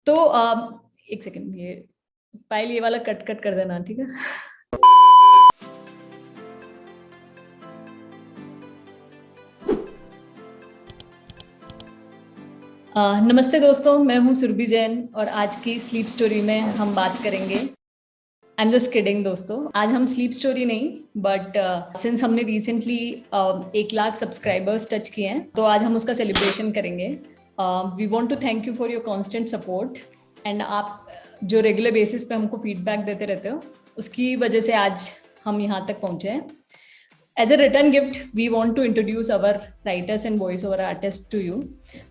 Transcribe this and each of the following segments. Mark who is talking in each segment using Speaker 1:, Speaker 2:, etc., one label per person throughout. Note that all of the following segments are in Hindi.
Speaker 1: तो एक सेकंड, ये फाइल ये वाला कट कट कर देना, ठीक है। नमस्ते दोस्तों, मैं हूँ सुरभि जैन और आज की स्लीप स्टोरी में हम बात करेंगे। आई एम जस्ट किडिंग दोस्तों, आज हम स्लीप स्टोरी नहीं, बट सिंस हमने रिसेंटली 1 लाख सब्सक्राइबर्स टच किए हैं, तो आज हम उसका सेलिब्रेशन करेंगे। We want to thank you for your constant support and आप जो रेगुलर बेसिस पे हमको फीडबैक देते रहते हो, उसकी वजह से आज हम यहाँ तक पहुँचे हैं। As a return gift, we want to introduce our writers and voiceover artists to you.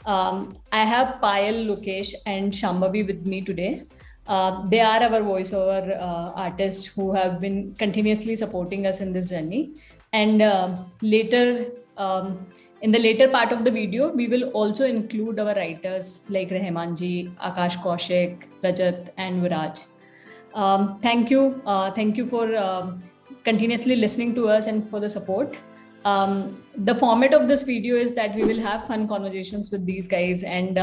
Speaker 1: I have Payal, Lokesh, and Shambhavi with me today. They are our voiceover artists who have been continuously supporting us in this journey. And in the later part of the video, we will also include our writers like Rehmanji, Akash Kaushik, Rajat, and Viraj. Thank you for continuously listening to us and for the support. The format of this video is that we will have fun conversations with these guys, and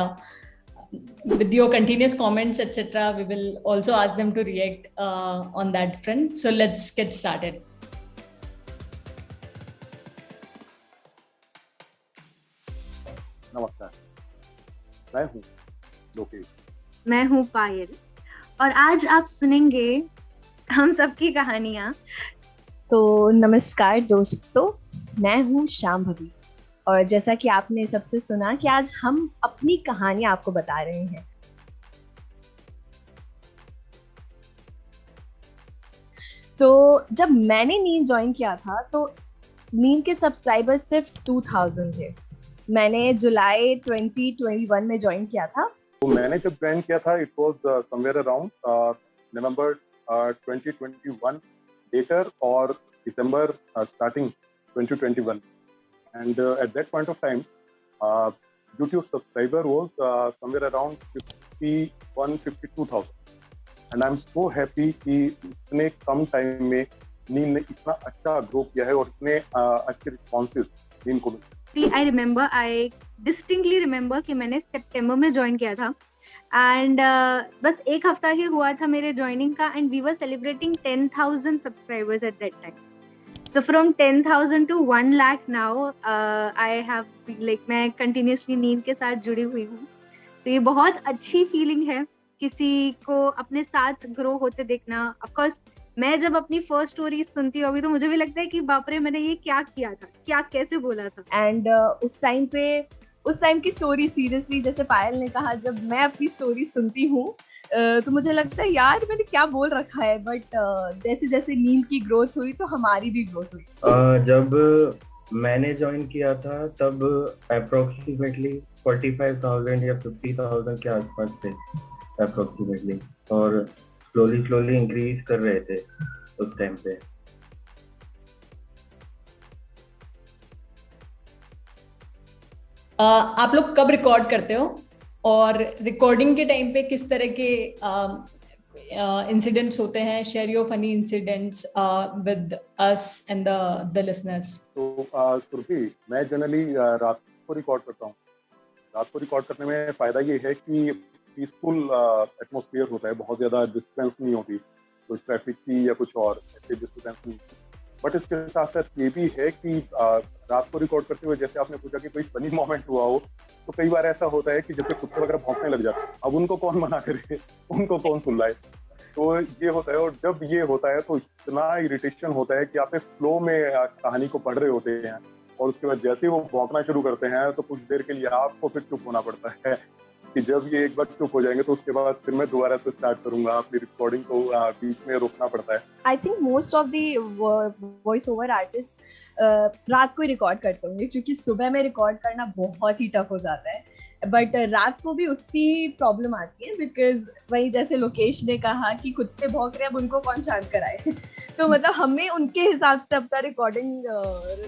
Speaker 1: with your continuous comments, etc., we will also ask them to react on that front. So let's get started.
Speaker 2: नमस्कार, मैं हूँ लोकेश।
Speaker 3: मैं हूँ पायल और आज आप सुनेंगे हम सबकी कहानियाँ।
Speaker 4: तो नमस्कार दोस्तों, मैं हूँ शांभवी और जैसा कि आपने सबसे सुना कि आज हम अपनी कहानी आपको बता रहे हैं। तो जब मैंने नींद ज्वाइन किया था तो नींद के सब्सक्राइबर्स सिर्फ 2000 थे। मैंने जुलाई 2021 में ज्वाइन किया था।
Speaker 2: तो मैंने जब ज्वाइन किया था it was somewhere around November 2021 later or December starting 2021, and at that point of time YouTube subscriber was somewhere around 51-52,000, and I'm so happy कि इतने कम टाइम में नीम ने इतना अच्छा ग्रो किया है और इतने अच्छे रिस्पॉन्सेस नीम को मिले।
Speaker 3: I distinctly remember कि मैंने सितंबर में ज्वाइन किया था एंड बस एक हफ्ता ही हुआ था मेरे ज्वाइनिंग का and we were celebrating 10,000 subscribers at that time. So from 10,000 to 1 lakh now I have मैं कंटिन्यूसली नींद के साथ जुड़ी हुई हूँ। तो ये बहुत अच्छी फीलिंग है किसी को अपने साथ ग्रो होते देखना। ऑफ कोर्स मैं जब अपनी फर्स्ट स्टोरी सुनती हूँ अभी तो मुझे भी लगता है कि बाप रे, मैंने ये क्या किया था, क्या कैसे बोला था।
Speaker 4: एंड उस टाइम की स्टोरी सीरियसली, जैसे पायल ने कहा, जब मैं अपनी स्टोरी सुनती हूँ तो मुझे लगता है यार मैंने क्या बोल रखा है, बट जैसे जैसे नींद की ग्रोथ हुई तो हमारी भी ग्रोथ हुई।
Speaker 5: जब मैंने ज्वाइन किया था तब अप्रोक्सीमेटली 45,000 या 50,000 के आसपास थे अप्रोक्सीमेटली, और स्लोली इंक्रीज कर रहे थे उस टाइम पे।
Speaker 1: आप लोग कब रिकॉर्ड करते हो और रिकॉर्डिंग के टाइम पे किस तरह के इंसिडेंट्स होते हैं? Share your funny incidents with us and the listeners.
Speaker 2: तो सुरभि, मैं जनरली रात को रिकॉर्ड करता हूँ। रात को रिकॉर्ड करने में फ़ायदा ये है कि पीसफुल एटमॉस्फेयर होता है, बहुत ज़्यादा डिस्टर्बेंस नहीं होती, कुछ ट्रैफिक की या कुछ और ऐसे डिस्टर्बेंस नहीं। बट इसके साथ साथ ये भी है कि रात को रिकॉर्ड करते हुए, जैसे आपने पूछा कि कोई फनी मोमेंट हुआ हो, तो कई बार ऐसा होता है कि जैसे कुत्ते वगैरह भौंकने लग जाते हैं, अब उनको कौन मना करे, उनको कौन सुलाए, तो ये होता है। और जब ये होता है तो इतना इरिटेशन होता है कि आप फ्लो में कहानी को पढ़ रहे होते हैं और उसके बाद जैसे ही वो भौंकना शुरू करते हैं तो कुछ देर के लिए आपको फिर चुप होना पड़ता है कि जब ये एक बार चुप हो जाएंगे तो उसके बाद फिर मैं दोबारा से स्टार्ट करूंगा। अपनी रिकॉर्डिंग को बीच में रोकना पड़ता है।
Speaker 4: I think most of the voice over artist रात को ही रिकॉर्ड करते होंगे, क्योंकि सुबह में रिकॉर्ड करना बहुत ही टफ हो जाता है, बट रात को भी उतनी प्रॉब्लम आती है, बिकॉज वही जैसे लोकेश ने कहा कि कुत्ते भौंक रहे हैं, अब उनको कौन शांत कराए। तो मतलब हमें उनके हिसाब से अपना रिकॉर्डिंग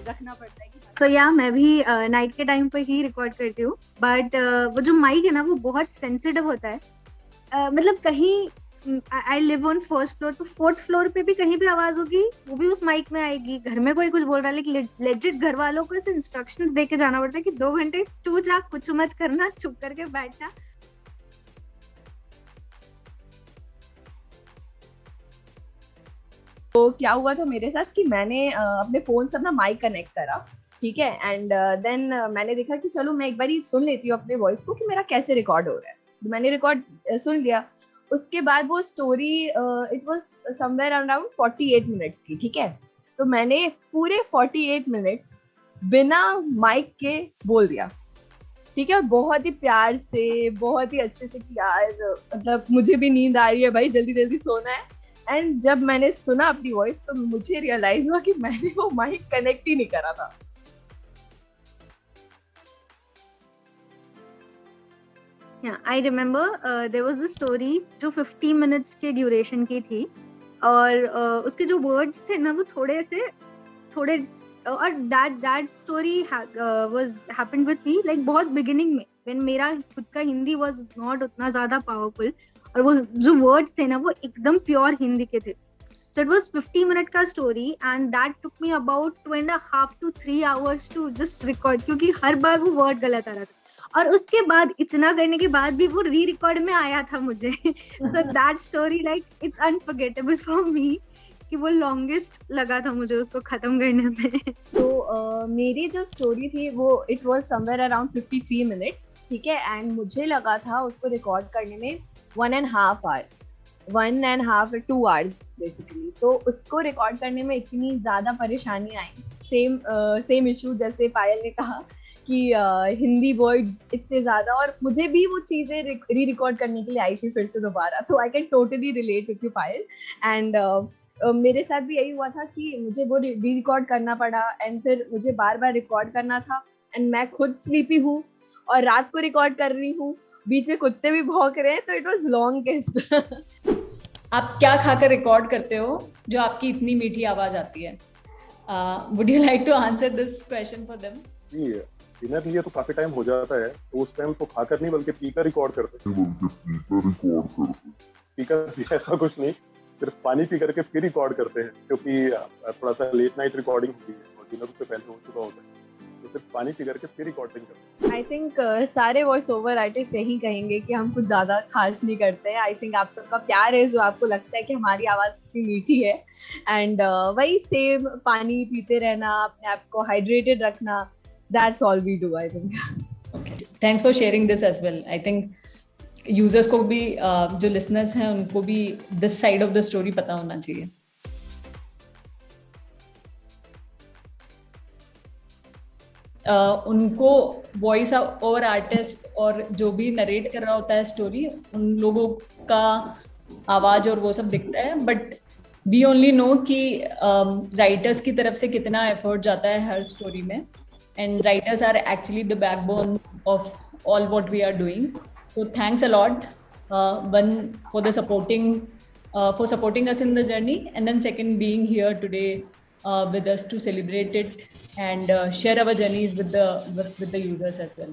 Speaker 4: रखना पड़ता है।
Speaker 3: तो या मैं भी नाइट के टाइम पे ही रिकॉर्ड करती हूँ, बट वो जो माइक है ना वो बहुत सेंसिटिव होता है। मतलब कहीं I live on first floor, तो फोर्थ फ्लोर पे भी कहीं भी आवाज होगी वो भी उस माइक में आएगी। घर में कोई कुछ बोल रहा है, लेकिन लेजिट घर वालों को ऐसे इंस्ट्रक्शंस दे के जाना पड़ता है कि 2 घंटे तू जा, कुछ मत करना, चुप करके बैठना।
Speaker 4: तो क्या हुआ था मेरे साथ कि मैंने अपने फोन से अपना माइक कनेक्ट करा, ठीक है, एंड देन मैंने देखा कि चलो मैं एक बार सुन लेती हूँ अपने वॉइस को कि मेरा कैसे रिकॉर्ड हो रहा है। तो मैंने रिकॉर्ड सुन लिया। उसके बाद वो story it was somewhere around 48 minutes की, ठीक है। तो मैंने पूरे 48 मिनट्स बिना माइक के बोल दिया, ठीक है, और बहुत ही प्यार से, बहुत ही अच्छे से कि यार मतलब मुझे भी नींद आ रही है भाई, जल्दी जल्दी सोना है। एंड जब मैंने सुना अपनी वॉइस तो मुझे रियलाइज हुआ कि मैंने वो माइक कनेक्ट ही नहीं करा था।
Speaker 3: Yeah, I remember there was a story जो 50 minutes के ड्यूरेशन की थी, और उसके जो वर्ड्स थे ना वो थोड़े और that story was happened with me like बहुत बिगिनिंग में, when मेरा खुद का हिंदी was not उतना ज्यादा पावरफुल, और वो जो वर्ड्स थे ना वो एकदम प्योर हिंदी के थे। So it was 50 minute का story and that took me about 2.5 to 3 hours to just record, क्योंकि हर बार वो वर्ड गलत आ रहा था, और उसके बाद इतना करने के बाद भी वो री रिकॉर्ड में आया था मुझे। So that story like it's unforgettable for me कि वो लॉन्गेस्ट लगा था मुझे उसको खत्म करने में।
Speaker 4: तो मेरी जो स्टोरी थी वो it was somewhere around 53 minutes, ठीक है, एंड मुझे लगा था उसको रिकॉर्ड करने में 1.5 2 hours बेसिकली। तो उसको रिकॉर्ड करने में इतनी ज़्यादा परेशानी आई, सेम इशू जैसे पायल ने कहा कि हिंदी वर्ड्स इतने ज़्यादा, और मुझे भी वो चीज़ें री रिकॉर्ड करने के लिए आई थी फिर से दोबारा। तो I can totally relate with you Payal. And मेरे साथ भी यही हुआ था कि मुझे वो री रिकॉर्ड करना पड़ा, एंड फिर मुझे बार बार रिकॉर्ड करना था, एंड मैं खुद स्लीपी हूँ और रात को रिकॉर्ड कर रही हूँ, बीच में कुत्ते भी भौंक रहे हैं, तो इट वाज लॉन्गेस्ट।
Speaker 1: आप क्या खाकर रिकॉर्ड करते हो जो आपकी इतनी मीठी आवाज आती है? Would you like to answer this question for them?
Speaker 2: जी, डिनर लिए तो काफी टाइम हो जाता है, तो उस टाइम तो खाकर नहीं बल्कि पीकर रिकॉर्ड करते हैं। पीकर ऐसा कुछ नहीं, सिर्फ पानी पी करके फिर रिकॉर्ड करते हैं, क्योंकि थोड़ा सा लेट नाइट रिकॉर्डिंग होती है और डिनर से पहले हो चुका होता है, तो सिर्फ पानी पी करके फिर रिकॉर्डिंग करते हैं।
Speaker 4: आई थिंक सारे वॉइस ओवर आर्टिस्ट यही कहेंगे कि हम कुछ ज्यादा खास नहीं करते हैं। आई थिंक आप सबका प्यार है जो आपको लगता है कि हमारी आवाज इतनी मीठी है, एंड वही सेम पानी पीते रहना, अपने आप को हाइड्रेटेड रखना, that's all we do I think.
Speaker 1: Thanks for sharing this as well. I think users को भी, जो लिसनर्स हैं उनको भी this side of the story पता होना चाहिए। उनको वॉइस ओवर आर्टिस्ट और जो भी नरेट कर रहा होता है स्टोरी, उन लोगों का आवाज और वो सब दिखता है, बट वी ओनली नो कि राइटर्स की तरफ से कितना एफर्ट जाता है हर स्टोरी में, and writers are actually the backbone of all what we are doing. So thanks a lot, one for the supporting us in the journey, and then second being here today with us to celebrate it and share our journeys with the users as well.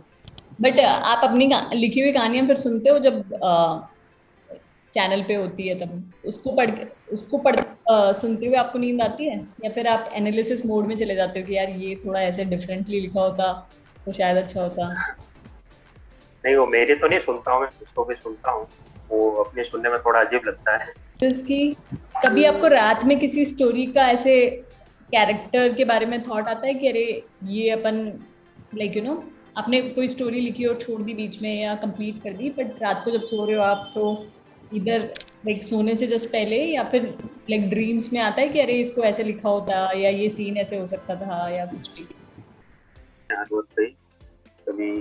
Speaker 1: But आप अपनी लिखी हुई कहानियां फिर सुनते हो जब चैनल पे होती है, तब उसको पढ़ सुनते हुए आपको नींद आती है, या फिर आप एनालिसिस मोड में चले जाते हो कि यार ये थोड़ा ऐसे डिफरेंटली लिखा होता तो शायद अच्छा होता?
Speaker 6: नहीं, वो मेरी तो नहीं सुनता हूँ, मैं उसको भी सुनता हूँ, वो अपने सुनने में थोड़ा अजीब लगता है।
Speaker 1: जिसकी कभी आपको रात में किसी स्टोरी का ऐसे कैरेक्टर के बारे में थॉट आता है कि अरे ये अपन लाइक यू नो आपने कोई स्टोरी लिखी और छोड़ दी बीच में या कंप्लीट कर दी, बट रात को जब सो रहे हो आप तो इधर लाइक सोने से जस्ट पहले या फिर लाइक ड्रीम्स में आता है कि अरे इसको ऐसे लिखा होता या ये सीन ऐसे हो सकता था या कुछ भी?
Speaker 6: रोज से कभी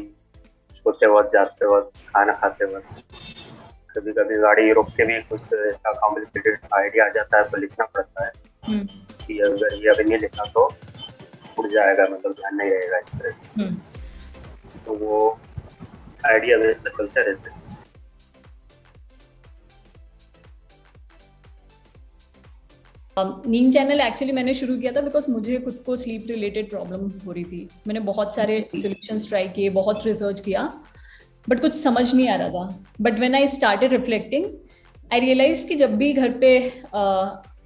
Speaker 6: सोते वक्त, जाते वक्त, खाना खाते वक्त, कभी कभी गाड़ी रोक के भी कुछ ऐसा कॉम्प्लिकेटेड आइडिया आ जाता है तो लिखना पड़ता है कि अगर ये अभी नहीं लिखा तो उड़ जाएगा, मतलब ध्यान नहीं रहेगा इस तरह। तो वो आइडिया में चलते रहते हैं।
Speaker 1: नीम चैनल एक्चुअली मैंने शुरू किया था बिकॉज मुझे खुद को स्लीप रिलेटेड प्रॉब्लम हो रही थी। मैंने बहुत सारे सॉल्यूशंस ट्राई किए, बहुत रिसर्च किया, बट कुछ समझ नहीं आ रहा था। But when I started reflecting I realise कि जब भी घर पे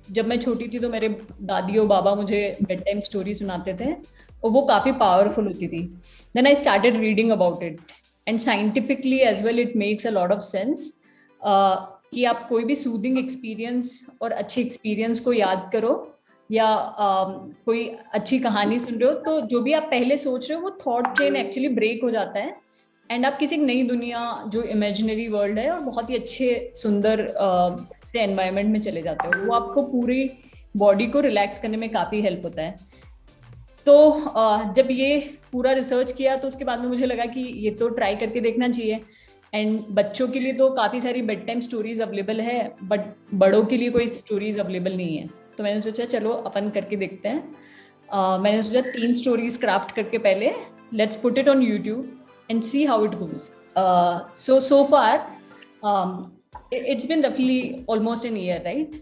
Speaker 1: जब मैं छोटी थी तो मेरे दादी और बाबा मुझे बेड टाइम स्टोरी सुनाते थे और वो काफ़ी पावरफुल होती थी। Then I started reading about it and scientifically as well it makes a lot of sense. कि आप कोई भी सूदिंग एक्सपीरियंस और अच्छे एक्सपीरियंस को याद करो, या कोई अच्छी कहानी सुन रहे हो, तो जो भी आप पहले सोच रहे हो वो थॉट चेन एक्चुअली ब्रेक हो जाता है, एंड आप किसी नई दुनिया, जो इमेजिनरी वर्ल्ड है, और बहुत ही अच्छे सुंदर से एनवायरनमेंट में चले जाते हो। वो आपको पूरी बॉडी को रिलैक्स करने में काफी हेल्प होता है। तो जब ये पूरा रिसर्च किया तो उसके बाद में मुझे लगा कि ये तो ट्राई करके देखना चाहिए। एंड बच्चों के लिए तो काफ़ी सारी बेड टाइम स्टोरीज अवेलेबल है, बट बड़ों के लिए कोई स्टोरीज अवेलेबल नहीं है। तो मैंने सोचा चलो अपन करके देखते हैं। मैंने सोचा 3 स्टोरीज क्राफ्ट करके पहले let's put it on YouTube and see how it goes. So far it's been रफली ऑलमोस्ट एन ईयर, राइट,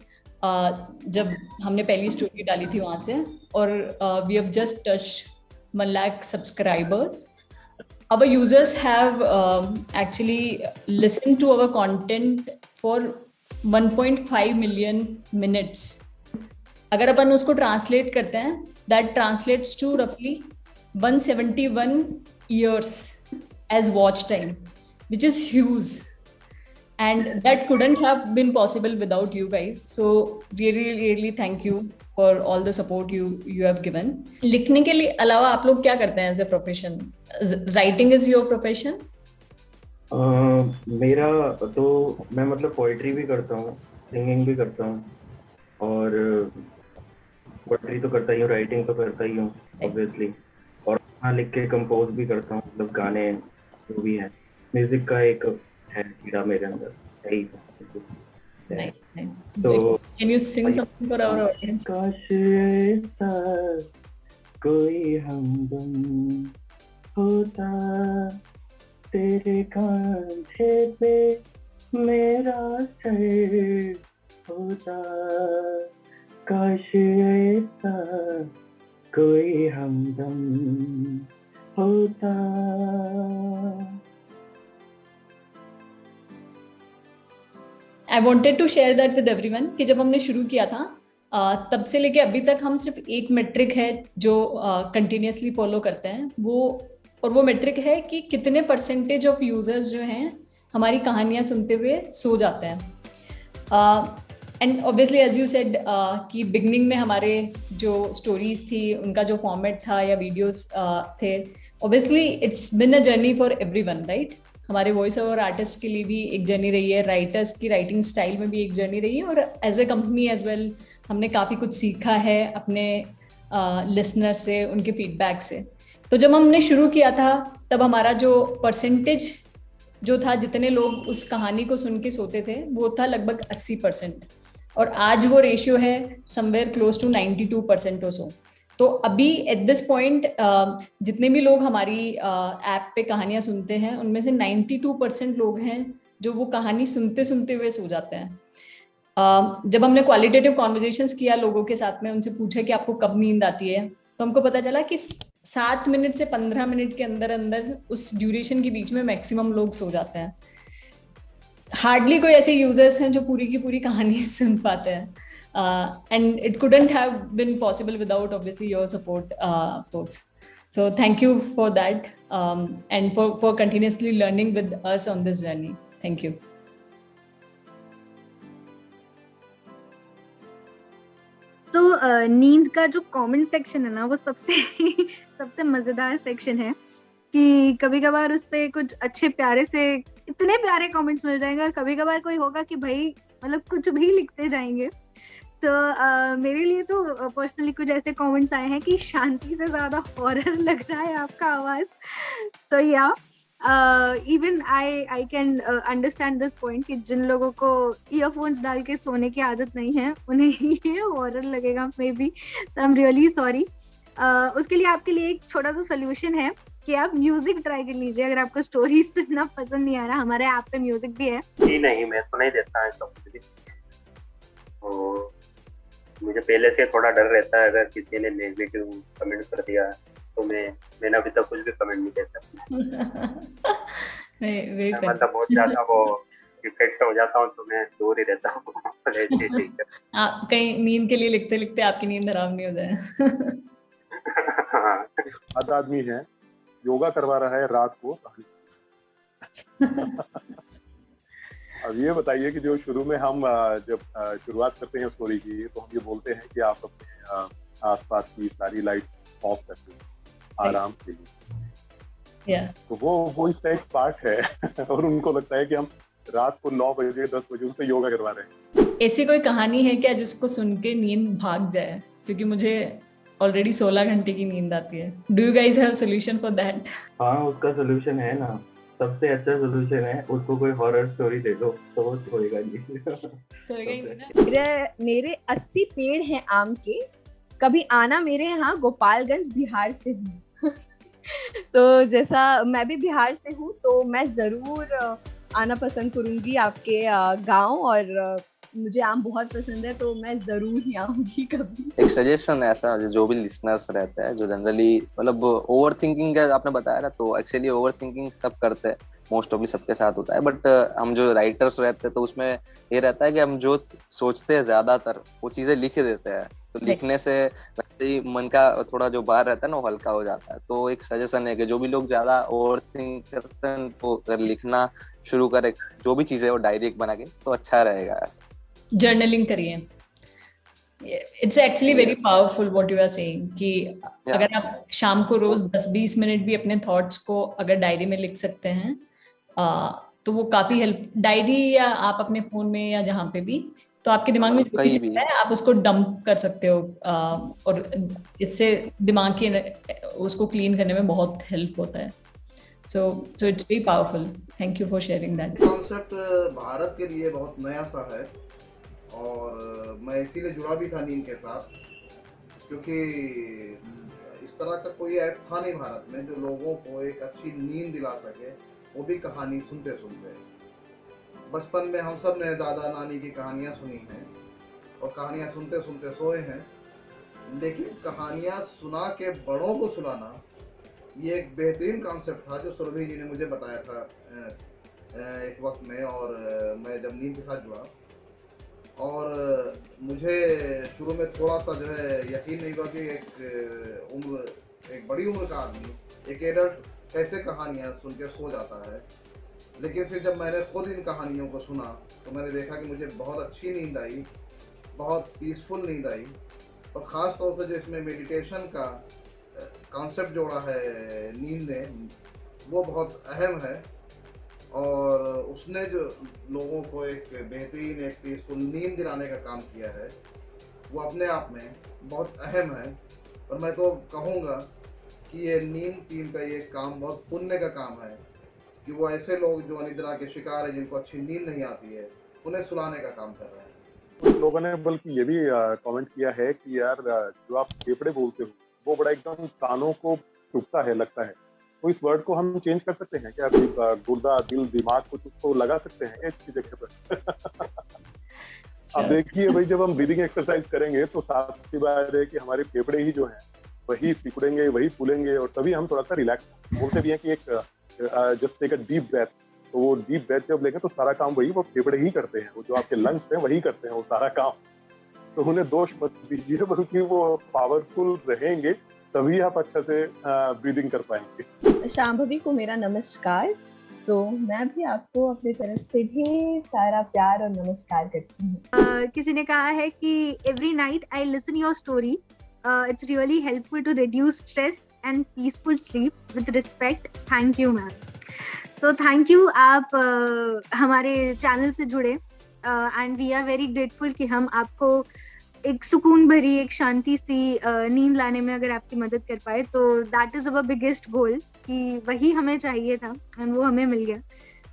Speaker 1: जब हमने पहली स्टोरी डाली थी वहां से, और we have just touch 1 lakh subscribers. Our users have actually listened to our content for 1.5 million minutes. अगर अपन उसको ट्रांसलेट करते हैं, that translates to roughly 171 years as watch time, which is huge. And that couldn't have been possible without you guys. So really thank you for all the support you have given. लिखने के लिए अलावा आप लोग क्या करते हैं as a profession? Writing is your profession?
Speaker 5: मेरा तो मैं मतलब पोइट्री भी करता हूँ, सिंगिंग भी करता हूँ, और पोइट्री तो करता ही हूँ, राइटिंग तो करता ही हूँ ऑब्वियसली, और हाँ लिख के कंपोज भी करता हूँ, मतलब गाने जो भी है, म्यूजिक का एक है कीड़ा मेरे अंदर, यही है। तो
Speaker 1: can you sing something for our audience?
Speaker 5: काश ऐसा कोई हमदम होता, तेरे कांधे पे मेरा सर होता, काश ऐसा कोई हमदम होता।
Speaker 1: I wanted to share that with everyone कि जब हमने शुरू किया था तब से लेके अभी तक हम सिर्फ एक मेट्रिक है जो कंटिन्यूसली फॉलो करते हैं, वो मेट्रिक है कि कितने परसेंटेज ऑफ यूजर्स जो हैं हमारी कहानियां सुनते हुए सो जाते हैं। And obviously as you said कि बिगनिंग में हमारे जो स्टोरीज थी उनका जो फॉर्मेट था या वीडियोस थे, obviously it's been a journey for everyone, right. हमारे वॉइस ओवर आर्टिस्ट के लिए भी एक जर्नी रही है, राइटर्स की राइटिंग स्टाइल में भी एक जर्नी रही है, और as a company as well हमने काफ़ी कुछ सीखा है अपने लिसनर से, उनके फीडबैक से। तो जब हमने शुरू किया था तब हमारा जो परसेंटेज जो था, जितने लोग उस कहानी को सुन के सोते थे, वो था लगभग 80%, और आज वो रेशियो है समवेयर क्लोज टू 92% और सो। तो अभी एट दिस पॉइंट जितने भी लोग हमारी ऐप पे कहानियां सुनते हैं, उनमें से 92% लोग हैं जो वो कहानी सुनते सुनते हुए सो जाते हैं। जब हमने क्वालिटेटिव कॉन्वर्जेशंस किया लोगों के साथ में, उनसे पूछा कि आपको कब नींद आती है, तो हमको पता चला कि 7 मिनट से 15 मिनट के अंदर अंदर उस ड्यूरेशन के बीच में मैक्सिमम लोग सो जाते हैं। हार्डली कोई ऐसे यूजर्स हैं जो पूरी की पूरी कहानी सुन पाते हैं, and it couldn't have been possible without obviously your support, folks. So thank you for that, and for continuously learning with us on this journey. Thank you.
Speaker 3: तो नींद का जो कमेंट सेक्शन है ना, वो सबसे मजेदार सेक्शन है कि कभी कभार उस पे कुछ अच्छे प्यारे से इतने प्यारे कमेंट्स मिल जाएंगे, और कभी कभार कोई होगा कि भाई मतलब कुछ भी लिखते जाएंगे। तो मेरे लिए तो पर्सनली कुछ ऐसे कमेंट्स आए हैं कि शांति से ज्यादा हॉरर लग रहा है आपका आवाज। तो या even I can understand this point कि जिन लोगों को ईयरफोन्स डाल के सोने की आदत नहीं है, उन्हें ये हॉरर लगेगा मे बी। तो आई एम रियली सॉरी। उसके लिए आपके लिए एक छोटा सा सोल्यूशन है कि आप म्यूजिक ट्राई कर लीजिए। अगर आपको स्टोरी सुनना पसंद नहीं आ रहा, हमारे ऐप पे म्यूजिक भी है।
Speaker 6: जी नहीं, मैं सुनाई देता है सब कुछ। तो मुझे पहले से थोड़ा डर रहता है, अगर किसी ने नेगेटिव कमेंट कर दिया तो मैंने अभी तक कुछ भी कमेंट नहीं किया। मतलब बहुत ज्यादा वो इफेक्ट हो जाता हूँ, तो मैं दूर ही रहता हूँ।
Speaker 1: कहीं नींद के लिए लिखते लिखते आपकी नींद हराम नहीं हो जाए।
Speaker 2: आदमी है, योगा करवा रहा है रात को। अब ये बताइए कि जो शुरू में हम जब शुरुआत करते हैं स्टोरी की, तो हम ये बोलते हैं कि आप अपने आसपास की सारी लाइट ऑफ करते हैं आराम के लिए।
Speaker 1: या
Speaker 2: तो वो इसका एक पार्ट है और उनको लगता है कि हम रात को 9 बजे 10 बजे उनसे योगा करवा रहे हैं।
Speaker 1: ऐसी कोई कहानी है क्या जिसको सुन के नींद भाग जाए? क्योंकि मुझे ऑलरेडी 16 घंटे की नींद आती है। Do you guys have solution for that?
Speaker 5: हाँ, उसका सोल्यूशन है ना, सबसे अच्छा सोल्यूशन है उसको कोई हॉरर स्टोरी दे दो तो वो सोएगा नहीं।
Speaker 1: सोएगा ही नहीं ना।
Speaker 4: मेरे 80 पेड़ हैं आम के, कभी आना मेरे यहाँ, गोपालगंज बिहार से हूँ। तो जैसा मैं भी बिहार से हूँ, तो मैं जरूर आना पसंद करूंगी आपके गांव, और मुझे आम बहुत पसंद है, तो मैं जरूर ही आऊंगी कभी।
Speaker 7: एक सजेशन है ऐसा, जो भी लिसनर्स रहते हैं जो जनरली मतलब ओवर थिंकिंग का आपने बताया ना, तो एक्चुअली ओवर थिंकिंग सब करते हैं, मोस्ट ऑफली सबके साथ होता है, बट हम जो राइटर्स रहते हैं तो उसमें ये रहता है कि हम जो सोचते हैं ज्यादातर वो चीजें लिख देते हैं, तो लिखने से वैसे ही मन का थोड़ा जो बाहर रहता है ना वो हल्का हो जाता है। तो एक सजेशन है कि जो भी लोग ज्यादा ओवर थिंक करते हैं तो अगर लिखना शुरू करें जो भी चीजें वो डायरी बना के, तो अच्छा रहेगा।
Speaker 1: जर्नलिंग करिए। It's actually very powerful what you are saying कि अगर आप शाम को रोज 10-20 मिनट भी अपने थॉट्स को अगर डायरी में लिख सकते हैं, तो वो काफी हेल्प, डायरी या आप अपने फोन में या जहाँ पे भी, तो आपके दिमाग में जो भी
Speaker 7: कहीं
Speaker 1: चल
Speaker 7: भी
Speaker 1: रहा है आप उसको डंप कर सकते हो, और इससे दिमाग के उसको क्लीन करने में बहुत हेल्प होता है। So it's very powerful. Thank you for sharing that.
Speaker 8: Concept Bharat के लिए बहुत नया सा है, और मैं इसीलिए जुड़ा भी था नींद के साथ, क्योंकि इस तरह का कोई ऐप था नहीं भारत में जो लोगों को एक अच्छी नींद दिला सके, वो भी कहानी सुनते सुनते। बचपन में हम सब ने दादा नानी की कहानियाँ सुनी हैं और कहानियाँ सुनते सुनते सोए हैं, लेकिन कहानियाँ सुना के बड़ों को सुनाना ये एक बेहतरीन कॉन्सेप्ट था जो सुरभि जी ने मुझे बताया था एक वक्त में, और मैं जब नींद के साथ जुड़ा, और मुझे शुरू में थोड़ा सा जो है यकीन नहीं हुआ कि एक बड़ी उम्र का आदमी, एक एडल्ट कैसे कहानियाँ सुन के सो जाता है। लेकिन फिर जब मैंने खुद इन कहानियों को सुना तो मैंने देखा कि मुझे बहुत अच्छी नींद आई, बहुत पीसफुल नींद आई, और ख़ास तौर से जो इसमें मेडिटेशन का कॉन्सेप्ट जोड़ा है नींद ने, वो बहुत अहम है, और उसने जो लोगों को एक बेहतरीन एक पीसफुल नींद दिलाने का काम किया है, वो अपने आप में बहुत अहम है। और मैं तो कहूँगा कि ये नींद टीम का ये काम बहुत पुण्य का काम है कि वो ऐसे लोग जो अनिद्रा के शिकार हैं, जिनको अच्छी नींद नहीं आती है, उन्हें सुलाने का काम कर रहे हैं।
Speaker 2: कुछ लोगों ने बल्कि ये भी कमेंट किया है कि यार जो आप फेफड़े बोलते हो वो बड़ा एकदम कानों को चुभता है, लगता है, तो इस वर्ड को हम चेंज कर सकते हैं क्या? गुर्दा, दिल, दिमाग, कुछ उसको लगा सकते हैं इसकी जगह पर? अब देखिए भाई, जब हम ब्रीदिंग एक्सरसाइज करेंगे तो साफ सी बात है कि हमारे फेफड़े ही जो हैं वही सिकुड़ेंगे, वही फूलेंगे, और तभी हम थोड़ा सा रिलैक्स बोलते भी हैं कि एक just take a deep breath. तो वो डीप ब्रेथ जब लेंगे तो सारा काम वही वो फेफड़े ही करते हैं, वो जो आपके लंग्स हैं वही करते हैं वो सारा काम। तो उन्हें दोष मत दीजिए, बल्कि वो पावरफुल रहेंगे तभी आप अच्छा से ब्रीदिंग कर पाएंगे।
Speaker 4: शांभवी को मेरा नमस्कार। तो मैं भी आपको अपनी तरफ से ढेर सारा प्यार और नमस्कार करती हूँ।
Speaker 3: किसी ने कहा है कि every night I listen your story, it's really helpful to reduce stress and peaceful sleep with respect. Thank you ma'am. तो थैंक यू, आप हमारे चैनल से जुड़े, and we are very grateful कि हम आपको एक सुकून भरी, एक शांति सी नींद लाने में अगर आपकी मदद कर पाए, तो दैट इज अवर बिगेस्ट गोल, कि वही हमें चाहिए था एंड वो हमें मिल गया।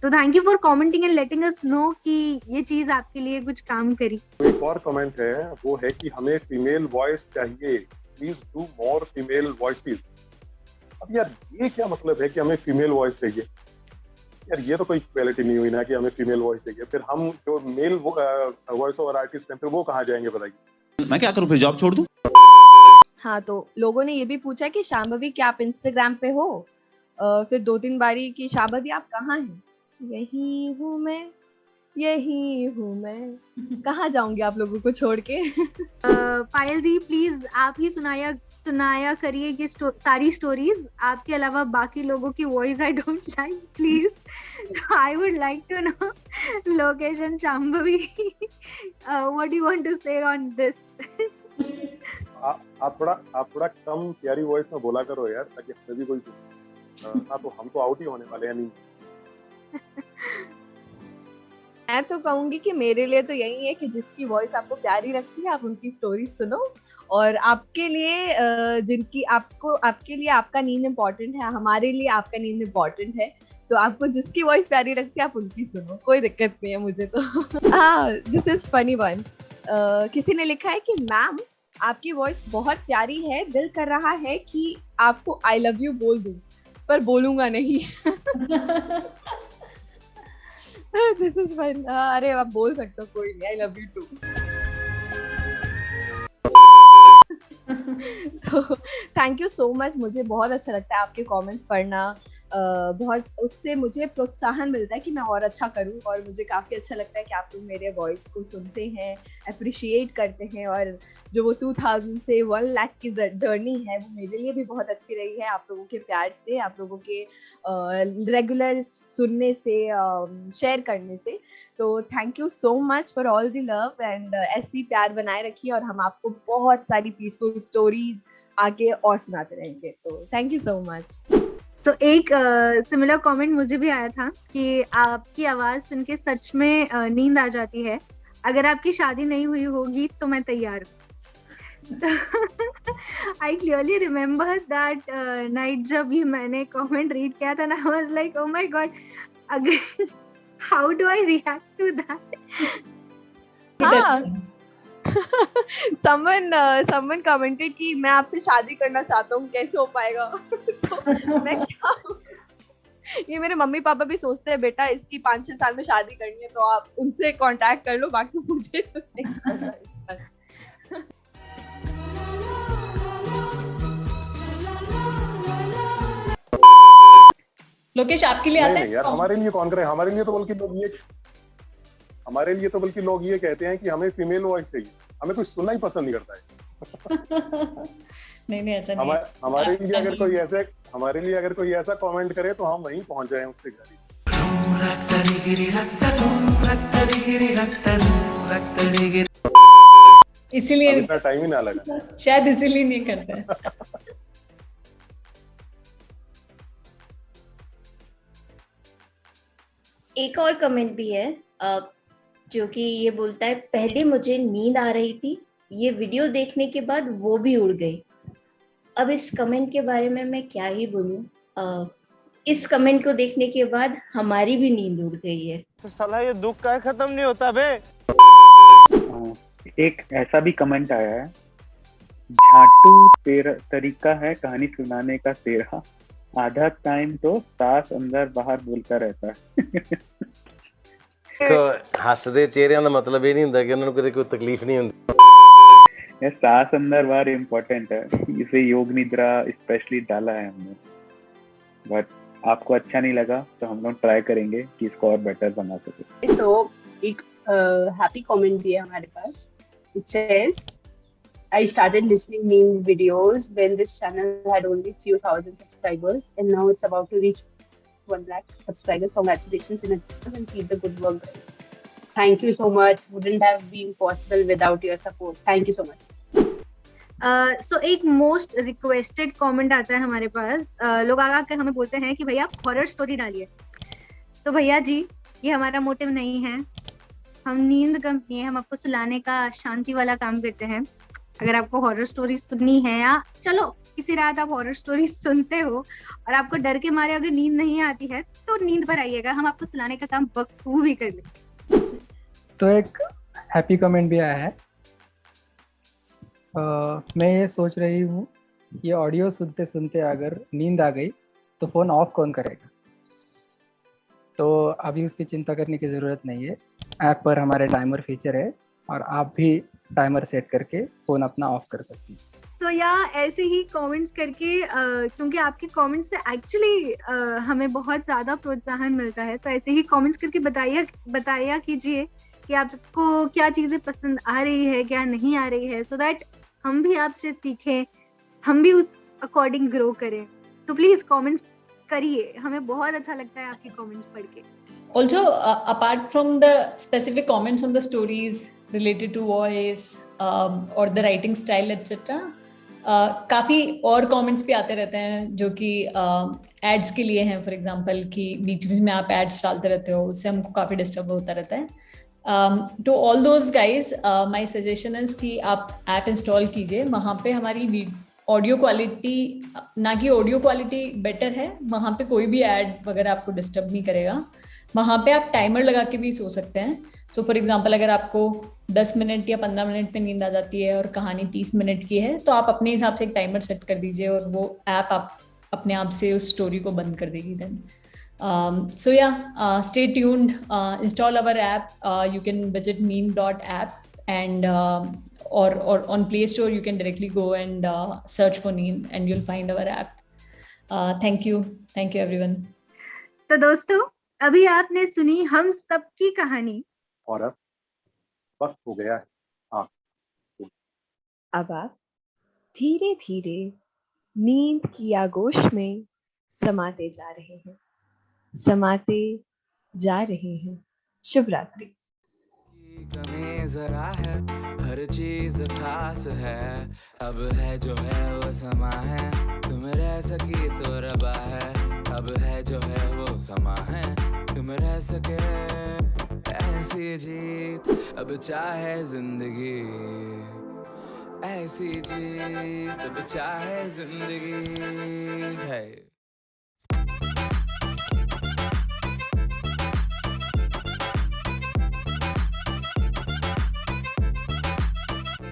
Speaker 3: तो thank you for commenting and letting us know कि ये चीज आपके लिए कुछ काम करी।
Speaker 2: तो एक और कमेंट है, वो है कि हमें फीमेल वॉइस चाहिए, please do more female voices. अब यार ये क्या मतलब है कि हमें फीमेल वॉइस चाहिए? यार ये तो कोई क्वालिटी नहीं हुई ना कि हमें फीमेल वॉइस चाहिए। फिर हम जो मेल वॉइस ओवर आर्टिस्ट हैं, फिर वो कहाँ जाएंगे बताइए?
Speaker 9: मैं क्या करूं, फिर जॉब छोड़ दूं?
Speaker 4: हाँ, तो लोगों ने ये भी पूछा कि शांभवी क्या आप इंस्टाग्राम पे हो? फिर 2-3 बारी कि शांभवी आप कहाँ हैं? यही हूँ मैं, यही हूँ मैं। कहाँ जाऊंगी आप लोगों को छोड़ के।
Speaker 3: पायल दी प्लीज आप ही सुनाया करिए ये सारी स्टोरीज, आपके अलावा बाकी लोगों की voice I don't like please. I would like to know location Shambhavi, what do you want to say on this?
Speaker 2: आप थोड़ा कम प्यारी वॉइस में बोला करो यार, ताकि हमें भी कोई सुने। हाँ, तो हम तो आउट ही होने वाले हैं। नहीं
Speaker 4: मैं तो कहूंगी कि मेरे लिए तो यही है कि जिसकी वॉइस आपको प्यारी लगती है आप उनकी स्टोरी सुनो, और आपके लिए आपके लिए आपका नींद इम्पोर्टेंट है, हमारे लिए आपका नींद इम्पोर्टेंट है, तो आपको जिसकी वॉइस प्यारी लगती है आप उनकी सुनो, कोई दिक्कत नहीं है मुझे तो। हाँ, दिस इज फनी वन। किसी ने लिखा है कि मैम आपकी वॉइस बहुत प्यारी है, दिल कर रहा है कि आपको आई लव यू बोल दूं पर बोलूंगा नहीं। This is fine. अरे आप बोल सकते हो, कोई नहीं, आई लव यू टू। तो थैंक यू सो मच, मुझे बहुत अच्छा लगता है आपके कमेंट्स पढ़ना, बहुत उससे मुझे प्रोत्साहन मिलता है कि मैं और अच्छा करूं, और मुझे काफ़ी अच्छा लगता है कि आप लोग मेरे वॉइस को सुनते हैं, अप्रिशिएट करते हैं, और जो वो 2000 से 1 लाख की जर्नी है वो मेरे लिए भी बहुत अच्छी रही है, आप लोगों के प्यार से, आप लोगों के रेगुलर सुनने से, शेयर करने से। तो thank you so much for all the love, and ऐसी प्यार बनाए रखिए, और हम आपको बहुत सारी पीसफुल स्टोरीज आगे और सुनाते रहेंगे। तो थैंक यू सो मच।
Speaker 3: सो एक सिमिलर कमेंट मुझे भी आया था कि आपकी आवाज सुन के सच में नींद आ जाती है, अगर आपकी शादी नहीं हुई होगी तो मैं तैयार हूँ। I clearly remember that night जब ये मैंने कमेंट रीड किया था ना, I was like oh my God, अगर how do I react to that?
Speaker 4: someone commented कि मैं आपसे शादी करना चाहता हूँ, कैसे हो पाएगा? तो मैं क्या, ये मेरे मम्मी पापा भी सोचते हैं बेटा इसकी 5-6 साल में शादी करनी है, तो आप उनसे कांटेक्ट कर लो, बाकी मुझे तो नहीं पता।
Speaker 1: लोकेश आपके लिए आता है?
Speaker 2: नहीं यार, हमारे लिए कौन करे, हमारे लिए तो बल्कि लोग ये कहते हैं कि हमें फीमेल वॉइस चाहिए, हमें कुछ सुनना ही पसंद नहीं करता है।
Speaker 1: नहीं ऐसा नहीं।
Speaker 2: हमारे लिए अगर कोई ऐसा कमेंट करे तो हम वहीं पहुंच जाए उसके घर।
Speaker 1: इसीलिए
Speaker 2: इतना टाइम ही ना लगा,
Speaker 1: शायद इसीलिए नहीं करते हैं।
Speaker 10: एक और कमेंट भी है जो कि ये बोलता है, पहले मुझे नींद आ रही थी, ये वीडियो देखने के बाद वो भी उड़ गई। अब इस कमेंट के बारे में मैं क्या ही बोलूं, इस कमेंट को देखने के बाद हमारी भी नींद उड़ गई है।
Speaker 11: तो साला ये दुख का खत्म नहीं होता बे।
Speaker 12: एक ऐसा भी कमेंट आया है, झाटू तेरा तरीका है कहानी सुनाने का तेरा, आधा टाइम तो सास अंदर बाहर बोलता रहता है।
Speaker 11: हसदे चेहरिਆਂ ਦਾ ਮਤਲਬ ਇਹ ਨਹੀਂ ਹੁੰਦਾ ਕਿ ਉਹਨਾਂ ਨੂੰ ਕੋਈ ਤਕਲੀਫ नहीं ਹੁੰਦੀ।
Speaker 12: ये सास अंदर बाहर इम्पोर्टेंट है, इसे योग निद्रा स्पेशली डाला है हमने, बट आपको अच्छा नहीं लगा तो हम लोग ट्राई करेंगे कि इसको और बेटर बना सके।
Speaker 13: तो एक हैप्पी कमेंट भी है हमारे पास। It says, I started listening meme videos when this channel had only few thousand subscribers, and now it's about to reach 1 lakh subscribers. Congratulations in advance and keep the good work, guys. Thank you so much. Wouldn't have been possible without your support. Thank you so much.
Speaker 3: So एक मोस्ट रिक्वेस्टेड कमेंट आता है हमारे पास, लोग आकर हमें बोलते हैं कि भैया हॉरर स्टोरी डालिए। तो भैया जी ये हमारा मोटिव नहीं है, हम नींद कंपनी है, हम आपको सुलाने का शांति वाला काम करते हैं। अगर आपको हॉरर स्टोरी सुननी है, या चलो किसी रात आप हॉरर स्टोरी सुनते हो और आपको डर के मारे अगर नींद नहीं आती है तो नींद पर आइएगा, हम आपको सुलाने का काम बखूबी कर लेंगे।
Speaker 14: तो एक हैप्पी कमेंट भी आया है, मैं ये सोच रही हूँ ये ऑडियो सुनते सुनते अगर नींद आ गई तो फ़ोन ऑफ कौन करेगा? तो अभी उसकी चिंता करने की ज़रूरत नहीं है, ऐप पर हमारे टाइमर फीचर है और आप भी टाइमर सेट करके फ़ोन अपना ऑफ कर सकती हैं।
Speaker 3: तो या ऐसे ही कमेंट्स करके क्योंकि आपके कमेंट्स से एक्चुअली हमें बहुत ज़्यादा प्रोत्साहन मिलता है, तो ऐसे ही कमेंट्स करके बताया कीजिए कि आपको क्या चीज़ें पसंद आ रही है, क्या नहीं आ रही है, सो दैट हम भी आपसे सीखें, हम भी उस अकॉर्डिंग ग्रो करें। तो प्लीज़ कमेंट्स करिए, हमें बहुत अच्छा लगता है आपके कमेंट्स पढ़ के।
Speaker 1: Also, apart from the specific comments on the stories related to voice or the writing style etc. काफ़ी और कमेंट्स भी आते रहते हैं जो कि एड्स के लिए हैं, फॉर एग्जांपल कि बीच बीच में आप एड्स डालते रहते हो, उससे हमको काफ़ी डिस्टर्ब होता रहता है। To all those guys my suggestion is कि आप ऐप इंस्टॉल कीजिए, वहाँ पे हमारी ऑडियो क्वालिटी, ना कि ऑडियो क्वालिटी बेटर है, वहाँ पे कोई भी ऐड वगैरह आपको डिस्टर्ब नहीं करेगा। वहाँ पे आप टाइमर लगा के भी सो सकते हैं। सो फॉर एग्जांपल अगर आपको 10 मिनट या 15 मिनट में नींद आ जाती है और कहानी 30 मिनट की है, तो आप अपने हिसाब से एक टाइमर सेट कर दीजिए और वो ऐप आप अपने आप से उस स्टोरी को बंद कर देगी देन। सो या stay tuned, install our app, you can visit neem.app and or on Play Store you can directly go and search for Neem and you'll find our app. Thank you everyone.
Speaker 3: तो दोस्तों, अभी आपने सुनी हम सबकी कहानी,
Speaker 2: और अब वक्त हो गया है। हाँ,
Speaker 4: अब आप धीरे धीरे नींद की आगोश में समाते जा रहे हैं। शुभ रात्रि।
Speaker 15: कमी जरा है, हर चीज खास है, अब है जो है वो समा है, तुम रह सकी तो रबा है, अब है जो है वो समा है, तुम रह सके ऐसी जीत, अब चाहे जिंदगी ऐसी जीत, अब चाहे जिंदगी है।